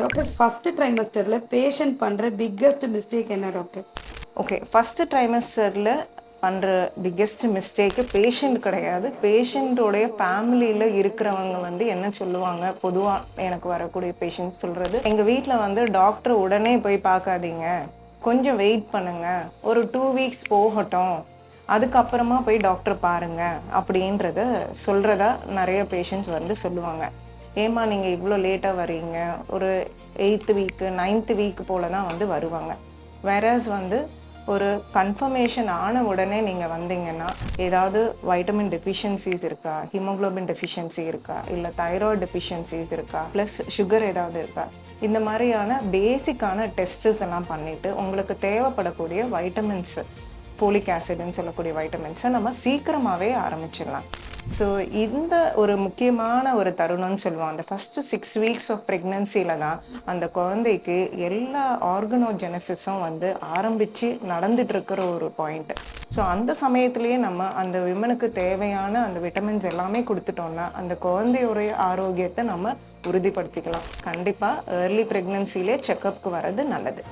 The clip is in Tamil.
டாக்டர் ஃபர்ஸ்ட் ட்ரைமஸ்டர்ல பேஷண்ட் பண்ற பிக்கெஸ்ட் மிஸ்டேக் என்ன டாக்டர்? ஓகே, ஃபஸ்ட்டு ட்ரைமஸ்டரில் பண்ணுற பிக்கெஸ்ட் மிஸ்டேக்கு பேஷண்ட் கிடையாது. பேஷண்ட்டோடைய ஃபேமிலியில் இருக்கிறவங்க வந்து என்ன சொல்லுவாங்க, பொதுவாக எனக்கு வரக்கூடிய பேஷண்ட்ஸ் சொல்கிறது, எங்கள் வீட்டில் வந்து டாக்டர் உடனே போய் பார்க்காதீங்க, கொஞ்சம் வெயிட் பண்ணுங்கள், ஒரு 2 வீக்ஸ் போகட்டும், அதுக்கப்புறமா போய் டாக்டர் பாருங்கள் அப்படின்றத சொல்கிறதா நிறைய பேஷண்ட்ஸ் வந்து சொல்லுவாங்க. ஏம்மா நீங்கள் இவ்வளோ லேட்டாக வரீங்க, ஒரு 8th வீக்கு 9th வீக்கு போல் தான் வந்து வருவாங்க. வேறஸ் வந்து ஒரு கன்ஃபர்மேஷன் ஆன உடனே நீங்கள் வந்தீங்கன்னா ஏதாவது வைட்டமின் டெஃபிஷியன்சிஸ் இருக்கா, ஹீமோக்ளோபின் டெஃபிஷியன்சி இருக்கா, இல்லை தைராய்டு டெஃபிஷியன்சிஸ் இருக்கா, ப்ளஸ் சுகர் ஏதாவது இருக்கா, இந்த மாதிரியான பேசிக்கான டெஸ்ட்ஸ் எல்லாம் பண்ணிவிட்டு உங்களுக்கு தேவைப்படக்கூடிய வைட்டமின்ஸு, போலிக் ஆசிட்னு சொல்லக்கூடிய வைட்டமின்ஸை நம்ம சீக்கிரமாகவே ஆரம்பிச்சிடலாம். ஸோ இந்த ஒரு முக்கியமான ஒரு தருணம்னு சொல்லுவோம். அந்த ஃபஸ்ட்டு 6 வீக்ஸ் ஆஃப் ப்ரெக்னென்சியில் தான் அந்த குழந்தைக்கு எல்லா ஆர்கனோஜெனசிஸும் வந்து ஆரம்பித்து நடந்துகிட்ருக்கிற ஒரு பாயிண்ட்டு. ஸோ அந்த சமயத்துலேயே நம்ம அந்த விமனுக்கு தேவையான அந்த விட்டமின்ஸ் எல்லாமே கொடுத்துட்டோம்னா அந்த குழந்தையோடைய ஆரோக்கியத்தை நம்ம உறுதிப்படுத்திக்கலாம். கண்டிப்பாக ஏர்லி ப்ரெக்னென்சிலே செக்கப்புக்கு வர்றது நல்லது.